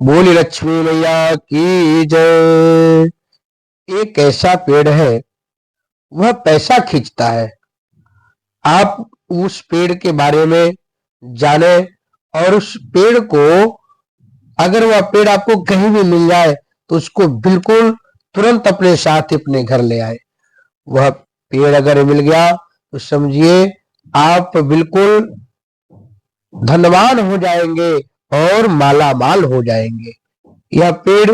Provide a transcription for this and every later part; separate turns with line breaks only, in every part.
बोली लक्ष्मी मैया की जय। एक ऐसा पेड़ है, वह पैसा खींचता है। आप उस पेड़ के बारे में जाने और उस पेड़ को, अगर वह पेड़ आपको कहीं भी मिल जाए तो उसको बिल्कुल तुरंत अपने साथ अपने घर ले आए। वह पेड़ अगर मिल गया तो समझिए आप बिल्कुल धनवान हो जाएंगे और माला माल हो जाएंगे। यह पेड़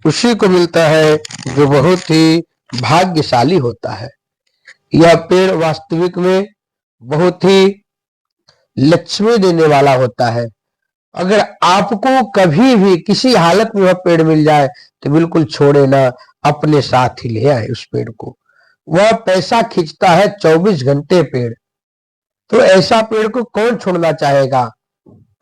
उसी को मिलता है जो बहुत ही भाग्यशाली होता है। यह पेड़ वास्तविक में बहुत ही लक्ष्मी देने वाला होता है। अगर आपको कभी भी किसी हालत में वह पेड़ मिल जाए तो बिल्कुल छोड़े ना, अपने साथ ही ले आए उस पेड़ को। वह पैसा खींचता है 24 घंटे पेड़। तो ऐसा पेड़ को कौन छोड़ना चाहेगा।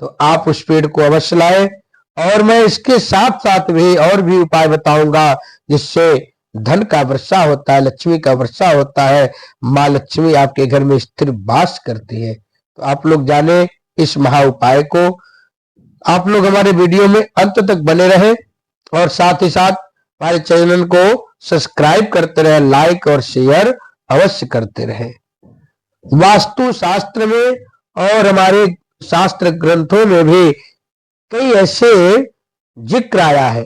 तो आप उस पेड़ को अवश्य लाए। और मैं इसके साथ साथ भी और भी उपाय बताऊंगा जिससे धन का वर्षा होता है, लक्ष्मी का वर्षा होता है, माँ लक्ष्मी आपके घर में स्थिर वास करती है। तो आप लोग जाने इस महा उपाय को। आप लोग हमारे वीडियो में अंत तक बने रहे और साथ ही साथ हमारे चैनल को सब्सक्राइब करते रहे, लाइक और शेयर अवश्य करते रहे। वास्तु शास्त्र में और हमारे शास्त्र ग्रंथों में भी कई ऐसे जिक्र आया है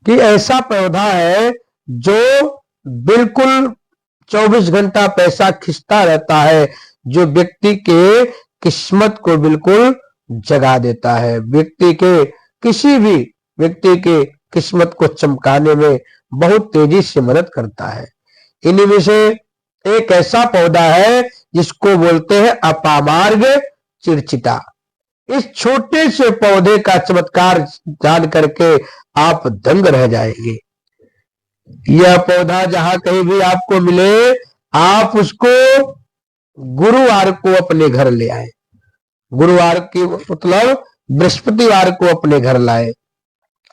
कि ऐसा पौधा है जो बिल्कुल 24 घंटा पैसा खिंचता रहता है, जो व्यक्ति के किस्मत को बिल्कुल जगा देता है, व्यक्ति के किसी भी व्यक्ति के किस्मत को चमकाने में बहुत तेजी से मदद करता है। इन्हीं में से एक ऐसा पौधा है जिसको बोलते हैं अपामार्ग चिरचिटा। इस छोटे से पौधे का चमत्कार जान करके आप दंग रह जाएंगे। यह पौधा जहां कहीं भी आपको मिले, आप उसको गुरुवार को अपने घर ले आए। गुरुवार की मतलब बृहस्पतिवार को अपने घर लाए।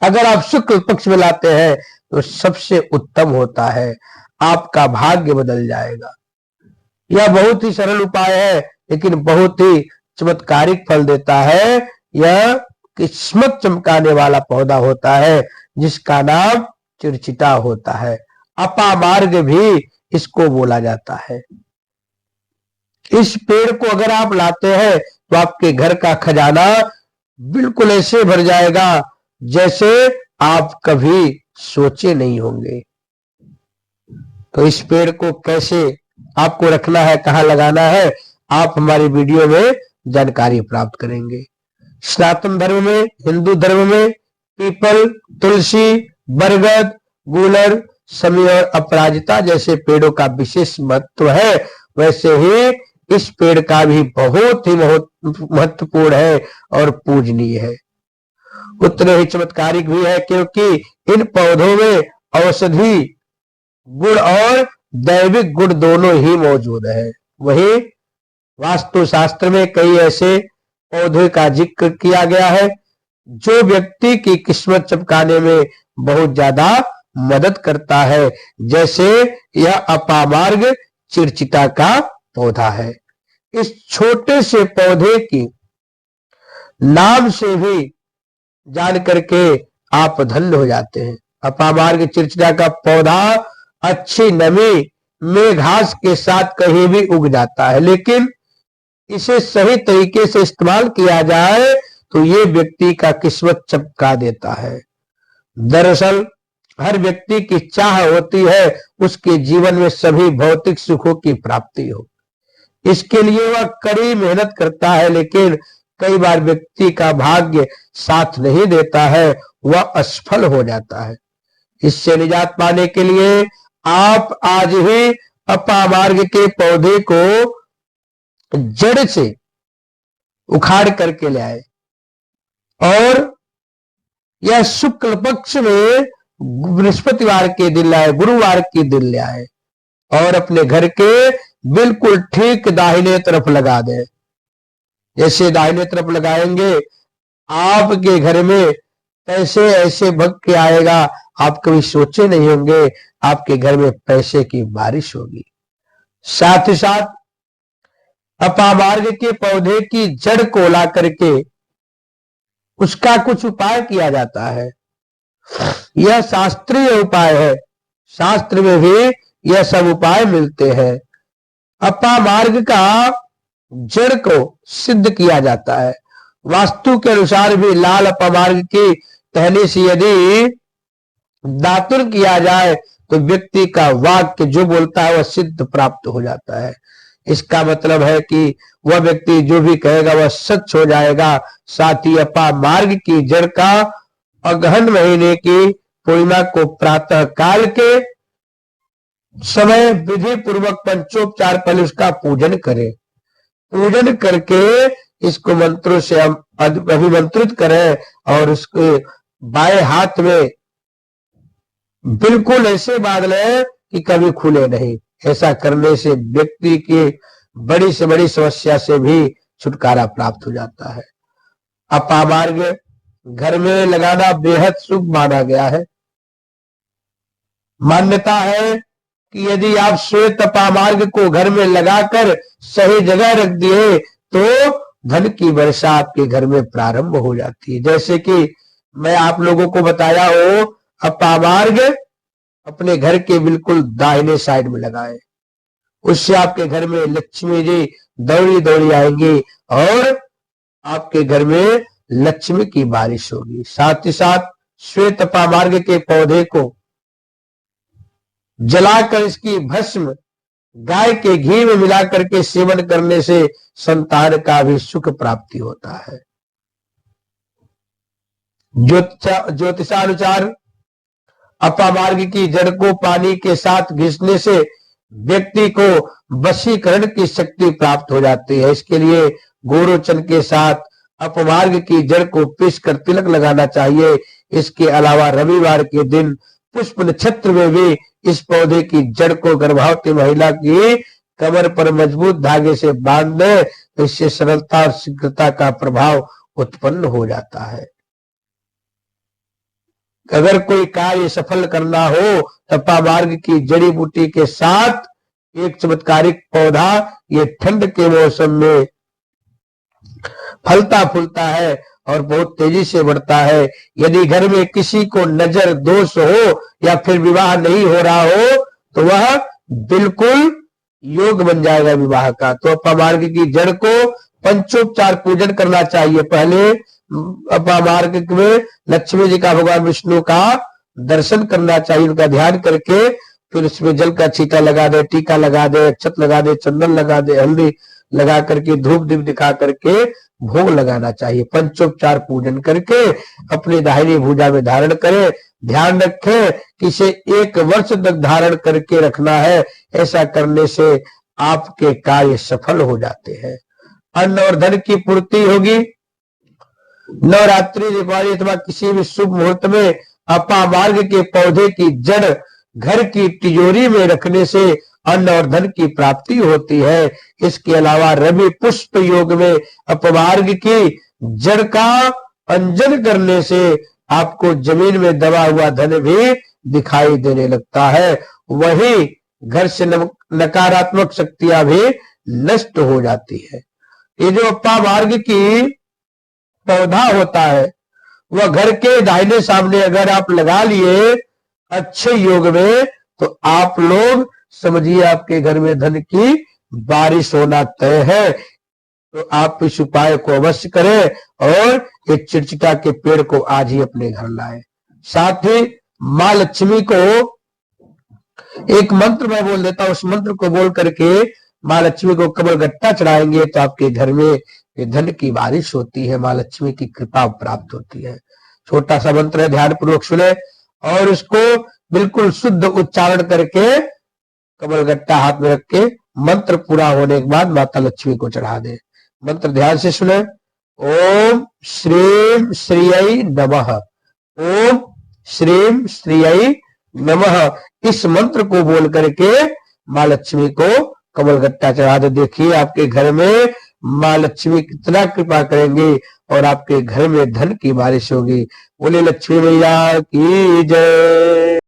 अगर आप शुक्ल पक्ष में लाते हैं तो सबसे उत्तम होता है, आपका भाग्य बदल जाएगा। यह बहुत ही सरल उपाय है लेकिन बहुत ही चमत्कारिक फल देता है। यह किस्मत चमकाने वाला पौधा होता है जिसका नाम चिरचिटा होता है। अपामार्ग भी इसको बोला जाता है। इस पेड़ को अगर आप लाते हैं तो आपके घर का खजाना बिल्कुल ऐसे भर जाएगा जैसे आप कभी सोचे नहीं होंगे। तो इस पेड़ को कैसे आपको रखना है, कहां लगाना है, आप हमारी वीडियो में जानकारी प्राप्त करेंगे। सनातन धर्म में, हिंदू धर्म में पीपल, तुलसी, बरगद, गूलर, समी और अपराजिता जैसे पेड़ों का विशेष महत्व है, वैसे ही इस पेड़ का भी बहुत ही महत्वपूर्ण है और पूजनीय है। उतने ही चमत्कारिक भी है क्योंकि इन पौधों में औषधि गुण और दैविक गुण दोनों ही मौजूद है। वही वास्तु शास्त्र में कई ऐसे पौधे का जिक्र किया गया है जो व्यक्ति की किस्मत चमकाने में बहुत ज्यादा मदद करता है, जैसे यह अपामार्ग चिरचिटा का पौधा है। इस छोटे से पौधे की नाम से भी जान करके आप धन्य हो जाते हैं। अपामार्ग चिरचिटा का पौधा अच्छी नमी में घास के साथ कहीं भी उग जाता है, लेकिन इसे सही तरीके से इस्तेमाल किया जाए तो ये व्यक्ति का किस्मत चमका देता है। दरअसल हर व्यक्ति की चाह होती है उसके जीवन में सभी भौतिक सुखों की प्राप्ति हो। इसके लिए वह कड़ी मेहनत करता है, लेकिन कई बार व्यक्ति का भाग्य साथ नहीं देता है, वह असफल हो जाता है। इससे निजात पाने के लिए आप आज ही अपामार्ग के पौधे को जड़ से उखाड़ करके ले आए और यह शुक्ल पक्ष में बृहस्पतिवार के दिन लाए, गुरुवार के दिन ले आए और अपने घर के बिल्कुल ठीक दाहिने तरफ लगा दें। जैसे दाहिने तरफ लगाएंगे आपके घर में पैसे ऐसे भग के आएगा, आप कभी सोचे नहीं होंगे। आपके घर में पैसे की बारिश होगी। साथ ही साथ अपामार्ग के पौधे की जड़ को ला करके उसका कुछ उपाय किया जाता है। यह शास्त्रीय उपाय है, शास्त्र में भी यह सब उपाय मिलते हैं। अपामार्ग का जड़ को सिद्ध किया जाता है। वास्तु के अनुसार भी लाल अपामार्ग की टहनी से यदि दातुर किया जाए तो व्यक्ति का वाक्य जो बोलता है वह सिद्ध प्राप्त हो जाता है। इसका मतलब है कि वह व्यक्ति जो भी कहेगा वह सच हो जाएगा। साथ ही अपामार्ग की जड़ का अगहन महीने की पूर्णिमा को प्रातः काल के समय विधि पूर्वक पंचोपचार पहले उसका पूजन करें। पूजन करके इसको मंत्रों से हम अभिमंत्रित करें और उसके बाएं हाथ में बिल्कुल ऐसे बांध लें कि कभी खुले नहीं। ऐसा करने से व्यक्ति की बड़ी से बड़ी समस्या से भी छुटकारा प्राप्त हो जाता है। अपामार्ग घर में लगाना बेहद शुभ माना गया है। मान्यता है कि यदि आप श्वेत अपामार्ग को घर में लगाकर सही जगह रख दिए तो धन की वर्षा आपके घर में प्रारंभ हो जाती है। जैसे कि मैं आप लोगों को बताया हो, अपामार्ग अपने घर के बिल्कुल दाहिने साइड में लगाएं। उससे आपके घर में लक्ष्मी जी दौड़ी दौड़ी आएंगी और आपके घर में लक्ष्मी की बारिश होगी। साथ ही साथ श्वेत अपामार्ग के पौधे को जलाकर इसकी भस्म गाय के घी में मिलाकर के सेवन करने से संतान का भी सुख प्राप्ति होता है। ज्योतिषानुसार अपामार्ग की जड़ को पानी के साथ घिसने से व्यक्ति को वशीकरण की शक्ति प्राप्त हो जाती है। इसके लिए गोरोचन के साथ अपमार्ग की जड़ को पीसकर तिलक लगाना चाहिए। इसके अलावा रविवार के दिन पुष्प नक्षत्र में भी इस पौधे की जड़ को गर्भवती महिला की कमर पर मजबूत धागे से बांध दे तो इससे सरलता और शीघ्रता का प्रभाव उत्पन्न हो जाता है। अगर कोई कार्य सफल करना हो तो अपामार्ग की जड़ी बूटी के साथ एक चमत्कारिक पौधा ये ठंड के मौसम में फलता फूलता है और बहुत तेजी से बढ़ता है। यदि घर में किसी को नजर दोष हो या फिर विवाह नहीं हो रहा हो तो वह बिल्कुल योग बन जाएगा विवाह का। तो अपामार्ग की जड़ को पंचोपचार पूजन करना चाहिए। पहले अपामार्ग में लक्ष्मी जी का, भगवान विष्णु का दर्शन करना चाहिए, उनका ध्यान करके फिर उसमें जल का छींटा लगा दे, टीका लगा दे, अक्षत लगा दे, चंदन लगा दे, हल्दी लगा करके धूप दीप दिखा करके भोग लगाना चाहिए। पंचोपचार पूजन करके अपनी दाहिनी भुजा में धारण करें। ध्यान रखें कि इसे 1 वर्ष तक धारण करके रखना है। ऐसा करने से आपके कार्य सफल हो जाते हैं। अन्न और धन की पूर्ति होगी। नवरात्रि, दीपावली अथवा किसी भी शुभ मुहूर्त में अपामार्ग के पौधे की जड़ घर की तिजोरी में रखने से अन्न और धन की प्राप्ति होती है। इसके अलावा रवि पुष्प योग में अपमार्ग की जड़ का अंजन करने से आपको जमीन में दबा हुआ धन भी दिखाई देने लगता है। वही घर से नकारात्मक शक्तियां भी नष्ट हो जाती है। ये जो अपामार्ग की पौधा होता है वह घर के दाहिने सामने अगर आप लगा लिए अच्छे योग में तो आप लोग समझिए आपके घर में धन की बारिश होना तय है। तो आप इस उपाय को अवश्य करें और एक चिड़चिटा के पेड़ को आज ही अपने घर लाएं। साथ ही मां लक्ष्मी को एक मंत्र मैं बोल देता हूं, उस मंत्र को बोल करके मां लक्ष्मी को कमल गट्टा चढ़ाएंगे तो आपके घर में धन की बारिश होती है, मां लक्ष्मी की कृपा प्राप्त होती है। छोटा सा मंत्र है, ध्यान पूर्वक सुने और उसको बिल्कुल शुद्ध उच्चारण करके कमल गट्टा हाथ में रख के मंत्र पूरा होने के बाद माता लक्ष्मी को चढ़ा दे। मंत्र ध्यान से सुने। ओम श्रीम श्रीयै नमः, ओम श्रीम श्रीयै नमः। इस मंत्र को बोल करके मां लक्ष्मी को कमल गट्टा चढ़ा दे। देखिए आपके घर में मां लक्ष्मी कितना कृपा करेंगी और आपके घर में धन की बारिश होगी। बोले लक्ष्मी मैया की जय।